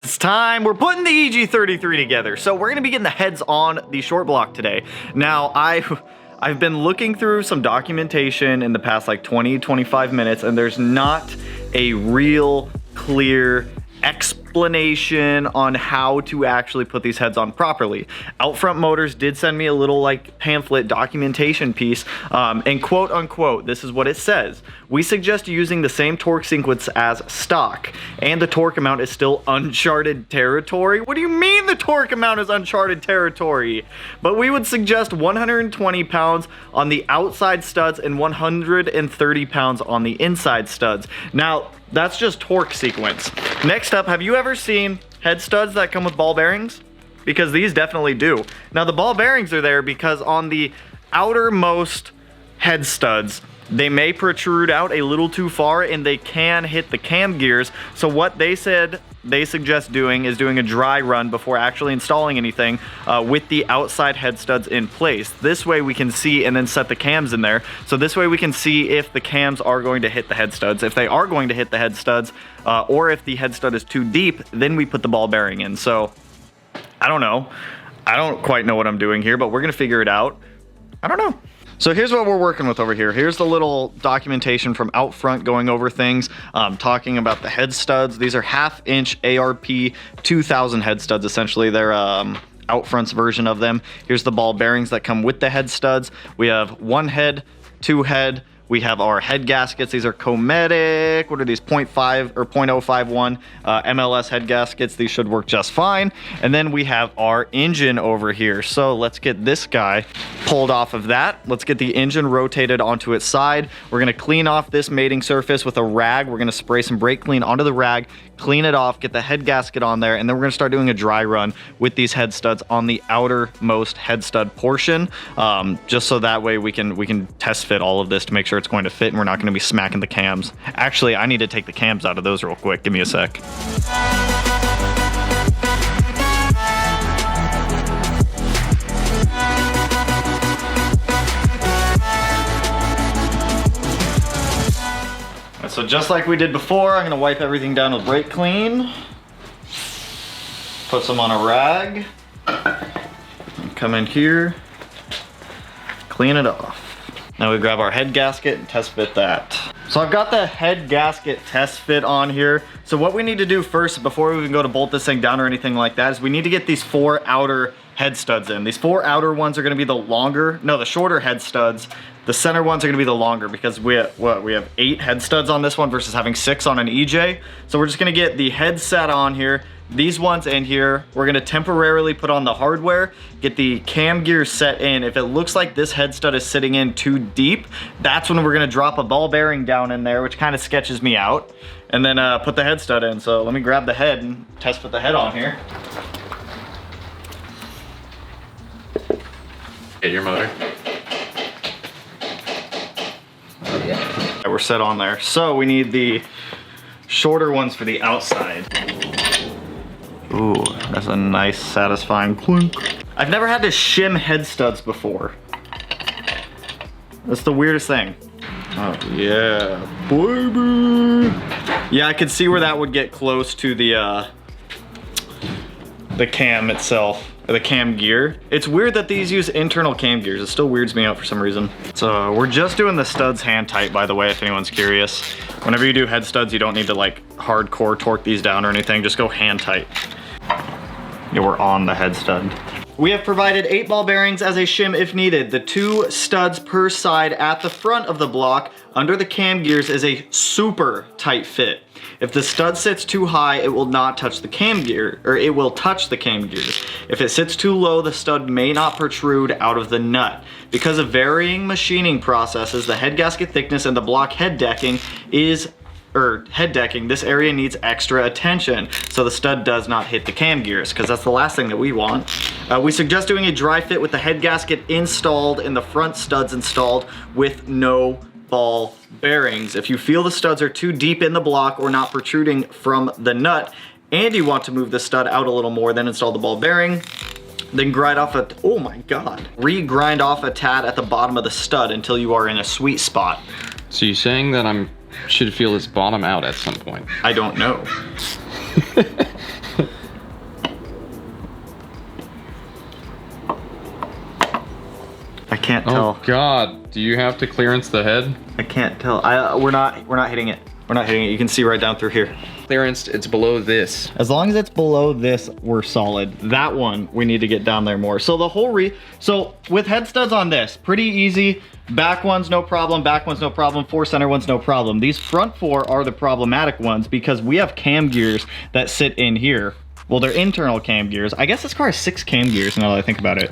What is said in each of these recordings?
It's time. We're putting the Ej25 together. So we're gonna be getting the heads on the short block today. Now, I've been looking through some documentation in the past like 20-25 minutes, and there's not a real clear explanation on how to actually put these heads on properly. Outfront Motors did send me a little like pamphlet documentation piece, and quote unquote, this is what it says: we suggest using the same torque sequence as stock, and the torque amount is still uncharted territory. What do you mean the torque amount is uncharted territory? But we would suggest 120 pounds on the outside studs and 130 pounds on the inside studs. Now, that's just torque sequence. Next up, have you ever seen head studs that come with ball bearings? Because these definitely do. Now, the ball bearings are there because on the outermost head studs, they may protrude out a little too far and they can hit the cam gears. So what they said they suggest doing is doing a dry run before actually installing anything with the outside head studs in place. This way we can see and then set the cams in there. So this way we can see if the cams are going to hit the head studs. If they are going to hit the head studs, or if the head stud is too deep, then we put the ball bearing in. So I don't know. I don't quite know what I'm doing here, but we're gonna figure it out. I don't know. So here's what we're working with over here. Here's the little documentation from out front going over things, talking about the head studs. These are 1/2 inch ARP 2000 head studs, essentially. They're out front's version of them. Here's the ball bearings that come with the head studs. We have 1 head, 2 head. We have our head gaskets. These are Cometic. What are these? 0.5 or 0.051 MLS head gaskets. These should work just fine. And then we have our engine over here. So let's get this guy pulled off of that. Let's get the engine rotated onto its side. We're gonna clean off this mating surface with a rag. We're gonna spray some brake clean onto the rag, clean it off, get the head gasket on there, and then we're gonna start doing a dry run with these head studs on the outermost head stud portion, just so that way we can test fit all of this to make sure it's going to fit and we're not going to be smacking the cams. Actually, I need to take the cams out of those real quick. Give me a sec. So just like we did before, I'm going to wipe everything down with brake clean. Put some on a rag. Come in here. Clean it off. Now we grab our head gasket and test fit that. So I've got the head gasket test fit on here. So what we need to do first, before we even go to bolt this thing down or anything like that, is we need to get these 4 outer head studs in. These 4 outer ones are gonna be the shorter head studs. The center ones are gonna be the longer, because we have 8 head studs on this one versus having 6 on an EJ. So we're just gonna get the head set on here. These ones in here, we're gonna temporarily put on the hardware, get the cam gear set in. If it looks like this head stud is sitting in too deep, that's when we're gonna drop a ball bearing down in there, which kind of sketches me out, and then put the head stud in. So let me grab the head and test put the head on here. Get your motor. Yeah, we're set on there. So we need the shorter ones for the outside. Ooh, that's a nice satisfying clunk. I've never had to shim head studs before. That's the weirdest thing. Oh yeah, baby. Yeah, I could see where that would get close to the cam itself, or the cam gear. It's weird that these use internal cam gears. It still weirds me out for some reason. So we're just doing the studs hand tight, by the way, if anyone's curious. Whenever you do head studs, you don't need to like hardcore torque these down or anything. Just go hand tight. Yeah, we're on the head stud. We have provided 8 ball bearings as a shim if needed. The 2 studs per side at the front of the block under the cam gears is a super tight fit. If the stud sits too high, it will not touch the cam gear, or it will touch the cam gears. If it sits too low, the stud may not protrude out of the nut. Because of varying machining processes, the head gasket thickness and the block head decking, this area needs extra attention so the stud does not hit the cam gears, because that's the last thing that we want. We suggest doing a dry fit with the head gasket installed and the front studs installed with no ball bearings. If you feel the studs are too deep in the block or not protruding from the nut, and you want to move the stud out a little more, then install the ball bearing. Then grind off re-grind off a tad at the bottom of the stud until you are in a sweet spot. So you're saying that should feel this bottom out at some point? I don't know. I can't tell. Oh God, do you have to clearance the head? I can't tell. We're not hitting it. We're not hitting it. You can see right down through here. Clearance, it's below this. As long as it's below this, we're solid. That one, we need to get down there more. So the whole so with head studs on this, pretty easy. Back one's no problem, back one's no problem, 4 center one's no problem. These front 4 are the problematic ones because we have cam gears that sit in here. Well, they're internal cam gears. I guess this car has 6 cam gears now that I think about it.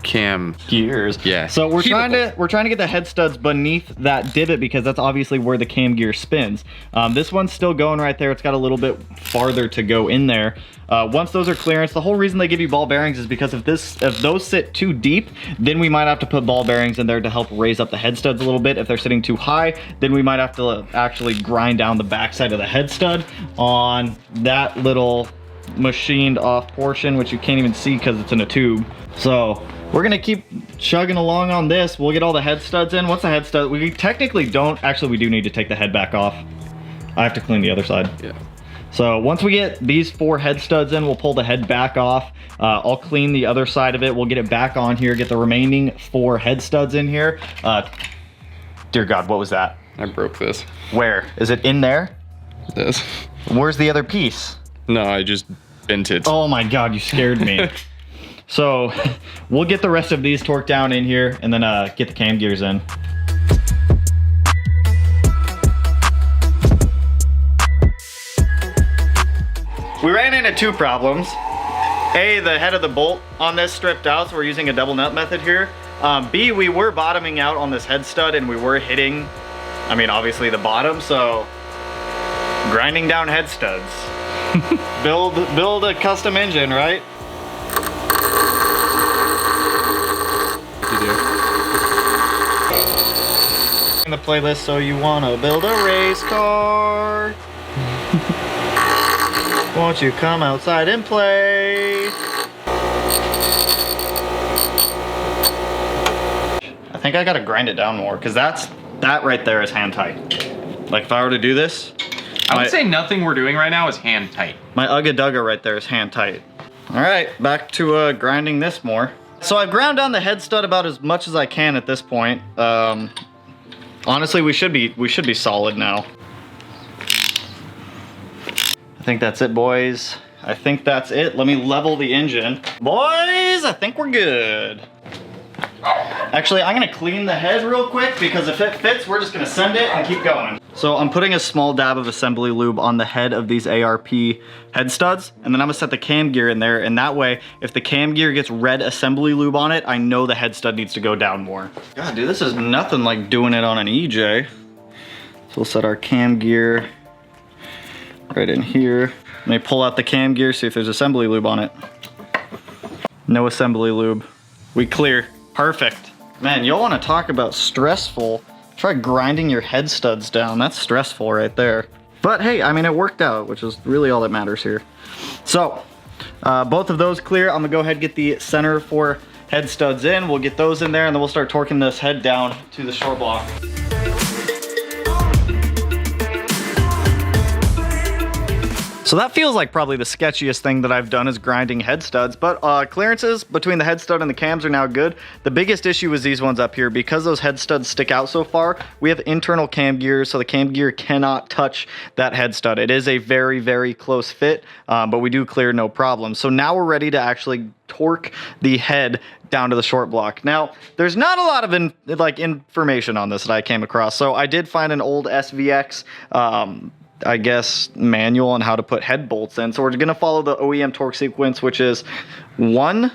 Cam gears. Yeah. So we're trying to get the head studs beneath that divot because that's obviously where the cam gear spins. This one's still going right there. It's got a little bit farther to go in there. Once those are clearance, the whole reason they give you ball bearings is because if those sit too deep, then we might have to put ball bearings in there to help raise up the head studs a little bit. If they're sitting too high, then we might have to actually grind down the backside of the head stud on that little machined off portion, which you can't even see because it's in a tube. So we're gonna keep chugging along on this. We'll get all the head studs in. Once the head stud, we technically don't, actually we do need to take the head back off. I have to clean the other side. Yeah. So once we get these 4 head studs in, we'll pull the head back off. I'll clean the other side of it. We'll get it back on here, get the remaining 4 head studs in here. Dear God, what was that? I broke this. Where? Is it in there? This. Where's the other piece? No, I just bent it. Oh my God, you scared me. So we'll get the rest of these torqued down in here and then get the cam gears in. We ran into 2 problems. A, the head of the bolt on this stripped out, so we're using a double nut method here. B, we were bottoming out on this head stud and we were hitting, I mean, obviously the bottom, so grinding down head studs. build a custom engine, right? In the playlist, so you wanna build a race car. Won't you come outside and play? I think I gotta grind it down more because that right there is hand tight. Like if I were to do this, I would say nothing we're doing right now is hand tight. My Ugga Dugga right there is hand tight. All right, back to grinding this more. So I've ground down the head stud about as much as I can at this point. Honestly, we should be solid now. I think that's it, boys. I think that's it. Let me level the engine. Boys, I think we're good. Actually, I'm gonna clean the head real quick because if it fits, we're just gonna send it and keep going. So I'm putting a small dab of assembly lube on the head of these ARP head studs, and then I'm gonna set the cam gear in there, and that way, if the cam gear gets red assembly lube on it, I know the head stud needs to go down more. God, dude, this is nothing like doing it on an EJ. So we'll set our cam gear right in here. Let me pull out the cam gear, see if there's assembly lube on it. No assembly lube. We clear. Perfect. Man, y'all want to talk about stressful? Try grinding your head studs down. That's stressful right there. But hey, I mean, it worked out, which is really all that matters here. So, both of those clear. I'm gonna go ahead and get the center 4 head studs in. We'll get those in there, and then we'll start torquing this head down to the short block. So that feels like probably the sketchiest thing that I've done is grinding head studs, but clearances between the head stud and the cams are now good. The biggest issue is these ones up here. Because those head studs stick out so far, we have internal cam gears, so the cam gear cannot touch that head stud. It is a very, very close fit, but we do clear no problem. So now we're ready to actually torque the head down to the short block. Now, there's not a lot of information on this that I came across. So I did find an old SVX I guess, manual on how to put head bolts in. So we're gonna follow the OEM torque sequence, which is 1,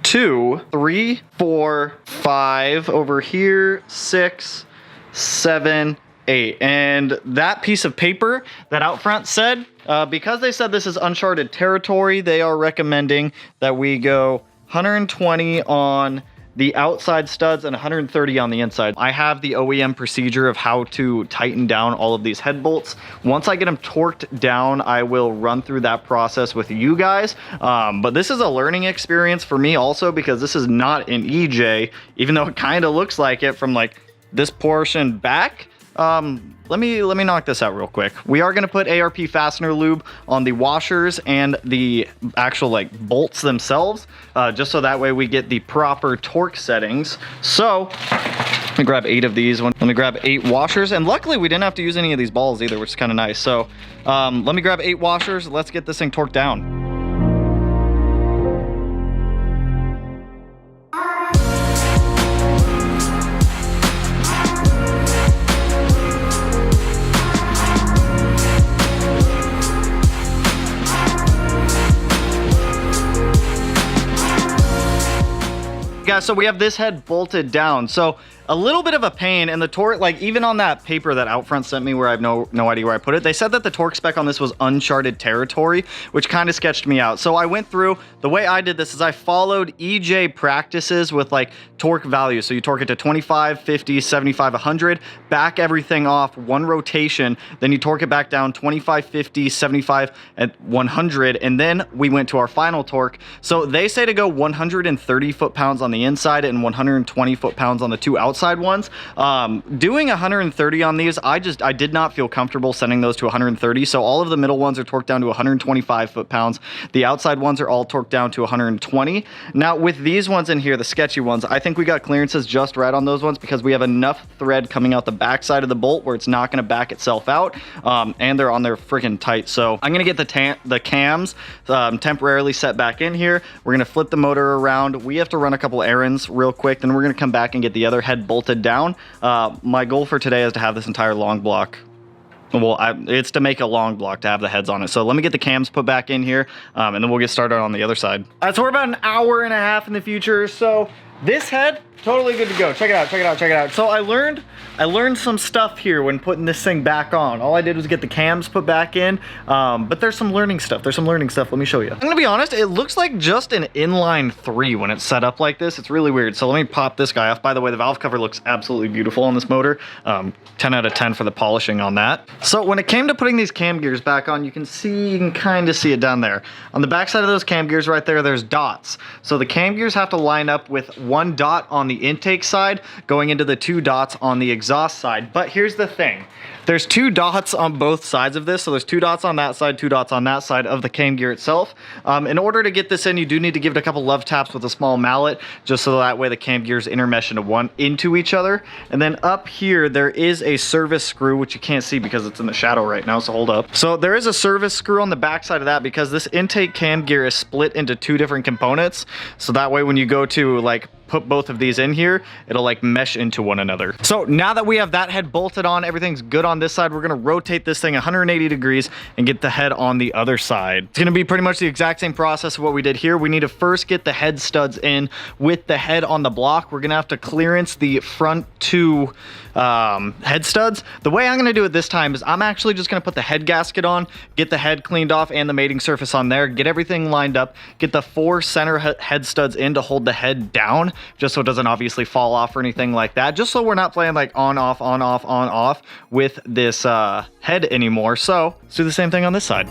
2, 3, 4, 5 over here, 6, 7, 8. And that piece of paper that out front said, because they said this is uncharted territory, they are recommending that we go 120 on the outside studs and 130 on the inside. I have the OEM procedure of how to tighten down all of these head bolts. Once I get them torqued down, I will run through that process with you guys. But this is a learning experience for me also because this is not an EJ, even though it kind of looks like it from like this portion back. Let me knock this out real quick. We are gonna put ARP fastener lube on the washers and the actual like bolts themselves, just so that way we get the proper torque settings. So let me grab 8 of these. Let me grab 8 washers, and luckily we didn't have to use any of these balls either, which is kind of nice. So let me grab 8 washers. Let's get this thing torqued down. Guys, so we have this head bolted down. So a little bit of a pain, and the torque, like even on that paper that Outfront sent me where I have no idea where I put it, they said that the torque spec on this was uncharted territory, which kind of sketched me out. So I went through, the way I did this is I followed EJ practices with like torque values. So you torque it to 25, 50, 75, 100, back everything off one rotation, then you torque it back down 25, 50, 75, and 100, and then we went to our final torque. So they say to go 130 foot-pounds on the inside and 120 foot-pounds on the 2 outside ones. Doing 130 on these, I did not feel comfortable sending those to 130. So all of the middle ones are torqued down to 125 foot-pounds. The outside ones are all torqued down to 120. Now with these ones in here, the sketchy ones, I think we got clearances just right on those ones because we have enough thread coming out the back side of the bolt where it's not going to back itself out, and they're on there freaking tight. So I'm going to get the cams temporarily set back in here. We're going to flip the motor around. We have to run a couple errands real quick, then we're going to come back and get the other head bolted down. My goal for today is to have this entire long block. Well, it's to make a long block to have the heads on it. So let me get the cams put back in here, and then we'll get started on the other side. All right, so we're about an hour and a half in the future. So this head, totally good to go. Check it out, check it out, check it out. So I learned some stuff here when putting this thing back on. All I did was get the cams put back in, but there's some learning stuff. Let me show you. I'm gonna be honest, it looks like just an inline 3 when it's set up like this. It's really weird. So let me pop this guy off. By the way, the valve cover looks absolutely beautiful on this motor. 10 out of 10 for the polishing on that. So when it came to putting these cam gears back on, you can kind of see it down there. On the back side of those cam gears right there, there's dots. So the cam gears have to line up with 1 dot on the intake side going into the 2 dots on the exhaust side. But here's the thing. There's 2 dots on both sides of this. So there's 2 dots on that side, 2 dots on that side of the cam gear itself. In order to get this in, you do need to give it a couple love taps with a small mallet, just so that way the cam gears intermesh into each other. And then up here, there is a service screw, which you can't see because it's in the shadow right now, so hold up. So there is a service screw on the back side of that because this intake cam gear is split into 2 different components. So that way when you go to like put both of these in here, it'll like mesh into one another. So now that we have that head bolted on, everything's good on this side, we're gonna rotate this thing 180 degrees and get the head on the other side. It's gonna be pretty much the exact same process of what we did here. We need to first get the head studs in with the head on the block. We're gonna have to clearance the front 2 head studs. The way I'm gonna do it this time is I'm actually just gonna put the head gasket on, get the head cleaned off and the mating surface on there, get everything lined up, get the 4 center head studs in to hold the head down, just so it doesn't obviously fall off or anything like that, just so we're not playing like on, off, on, off, on, off with this head anymore. So let's do the same thing on this side.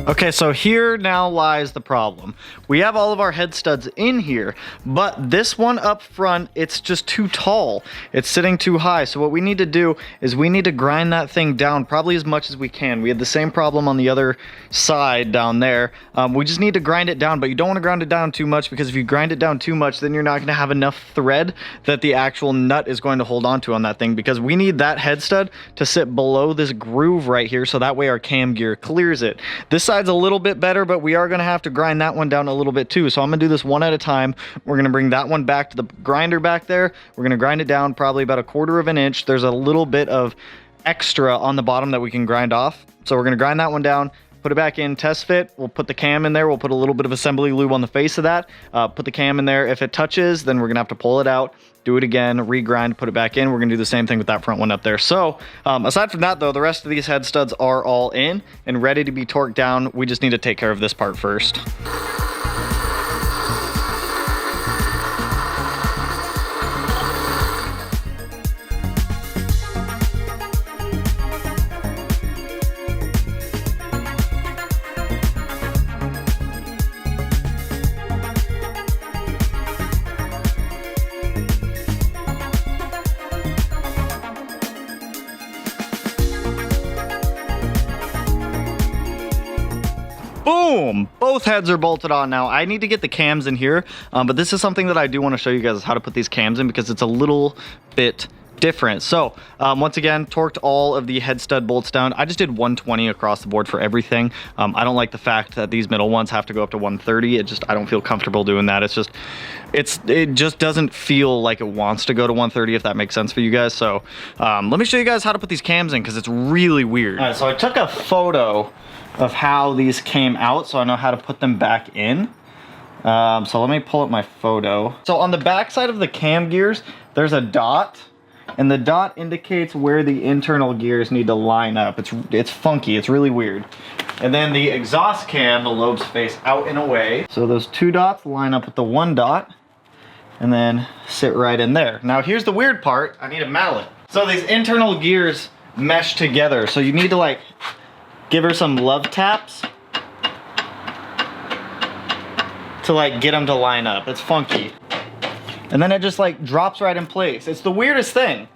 Okay, so here now lies the problem. We have all of our head studs in here, but this one up front, it's just too tall. It's sitting too high. So what we need to do is we need to grind that thing down probably as much as we can. We had the same problem on the other side down there. We just need to grind it down, but you don't want to grind it down too much because if you grind it down too much, then you're not going to have enough thread that the actual nut is going to hold onto on that thing, because we need that head stud to sit below this groove right here so that way our cam gear clears it. This side's a little bit better, but we are going to have to grind that one down a little bit too. So I'm going to do this one at a time. We're going to bring that one back to the grinder back there. We're going to grind it down probably about 1/4 of an inch. There's a little bit of extra on the bottom that we can grind off. So we're going to grind that one down, put it back in, test fit. We'll put the cam in there. We'll put a little bit of assembly lube on the face of that. Put the cam in there. If it touches, then we're going to have to pull it out, do it again, regrind, put it back in. We're going to do the same thing with that front one up there. So aside from that though, the rest of these head studs are all in and ready to be torqued down. We just need to take care of this part first. Boom! Both heads are bolted on now. I need to get the cams in here, but this is something that I do want to show you guys, is how to put these cams in, because it's a little bit different. So once again, torqued all of the head stud bolts down. I just did 120 across the board for everything. I don't like the fact that these middle ones have to go up to 130. I don't feel comfortable doing that. It just doesn't feel like it wants to go to 130, if that makes sense for you guys. So let me show you guys how to put these cams in, because it's really weird. All right, so I took a photo of how these came out, so I know how to put them back in. So let me pull up my photo. So on the back side of the cam gears, there's a dot, and the dot indicates where the internal gears need to line up. It's funky, it's really weird. And then the exhaust cam, the lobes face out and away. So those two dots line up with the one dot, and then sit right in there. Now here's the weird part, I need a mallet. So these internal gears mesh together, so you need to like give her some love taps to like get them to line up. It's funky. And then it just like drops right in place. It's the weirdest thing.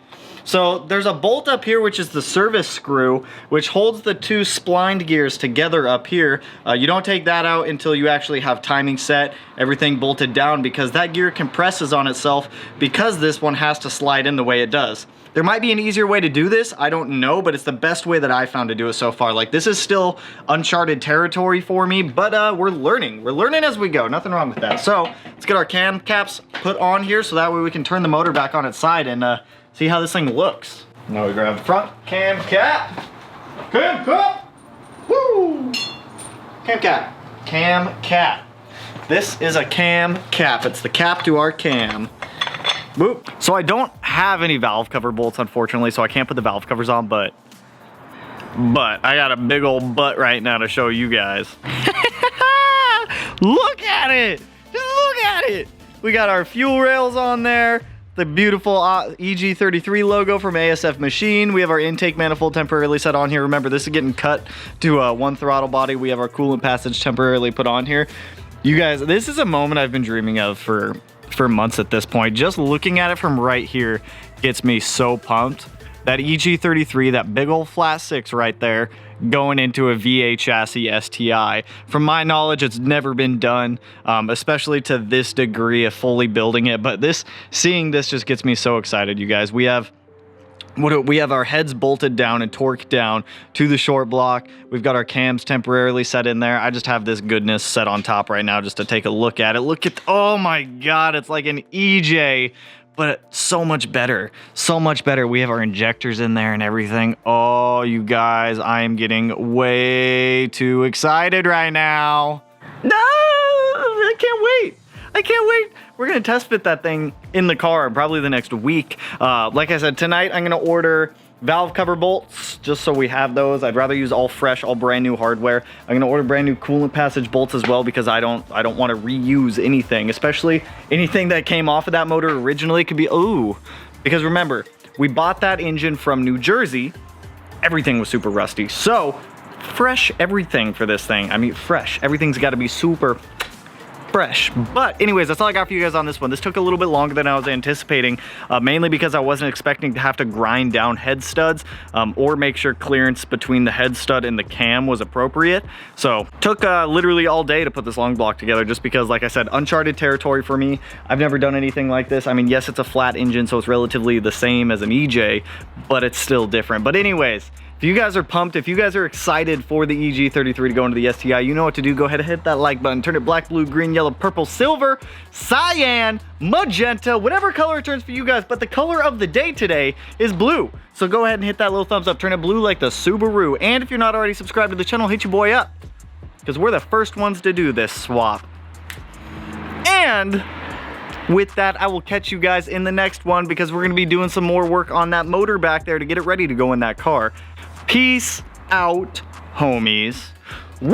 So there's a bolt up here, which is the service screw, which holds the two splined gears together up here. You don't take that out until you actually have timing set, everything bolted down, because that gear compresses on itself because this one has to slide in the way it does. There might be an easier way to do this, I don't know, but it's the best way that I found to do it so far. Like, this is still uncharted territory for me, but we're learning. We're learning as we go, nothing wrong with that. So let's get our cam caps put on here, so that way we can turn the motor back on its side and see how this thing looks. Now we grab the front cam cap. Cam cap! Woo! Cam cap. Cam cap. This is a cam cap. It's the cap to our cam. Boop. So I don't have any valve cover bolts, unfortunately, so I can't put the valve covers on, but I got a big old butt right now to show you guys. Look at it! Just look at it! We got our fuel rails on there. The beautiful Ej25 logo from ASF Machine. We have our intake manifold temporarily set on here. Remember, this is getting cut to one throttle body. We have our coolant passage temporarily put on here. You guys, this is a moment I've been dreaming of for months at this point. Just looking at it from right here gets me so pumped. That Ej25, that big old flat six right there, going into a V8 chassis STI. From my knowledge, it's never been done, especially to this degree of fully building it. But seeing this just gets me so excited, you guys. We have our heads bolted down and torqued down to the short block. We've got our cams temporarily set in there. I just have this goodness set on top right now just to take a look at it. Look at, oh my God, it's like an EJ, but so much better, so much better. We have our injectors in there and everything. Oh, you guys, I am getting way too excited right now. No, I can't wait. I can't wait. We're gonna test fit that thing in the car probably the next week. Like I said, tonight I'm gonna order valve cover bolts just so we have those. I'd rather use all fresh, all brand new hardware. I'm gonna order brand new coolant passage bolts as well, because I don't want to reuse anything, especially anything that came off of that motor originally. Could be, ooh, because remember, we bought that engine from New Jersey. Everything was super rusty. So fresh everything for this thing. I mean, fresh. Everything's got to be super fresh. But anyways, that's all I got for you guys on this one. This took a little bit longer than I was anticipating, mainly because I wasn't expecting to have to grind down head studs or make sure clearance between the head stud and the cam was appropriate. So took literally all day to put this long block together, just because, like I said, uncharted territory for me. I've never done anything like this. I mean, yes, it's a flat engine, so it's relatively the same as an EJ, but it's still different. But anyways, if you guys are pumped, if you guys are excited for the Ej25 to go into the STI, you know what to do. Go ahead and hit that like button. Turn it black, blue, green, yellow, purple, silver, cyan, magenta, whatever color it turns for you guys. But the color of the day today is blue. So go ahead and hit that little thumbs up. Turn it blue like the Subaru. And if you're not already subscribed to the channel, hit your boy up, because we're the first ones to do this swap. And with that, I will catch you guys in the next one, because we're going to be doing some more work on that motor back there to get it ready to go in that car. Peace out, homies. Woo!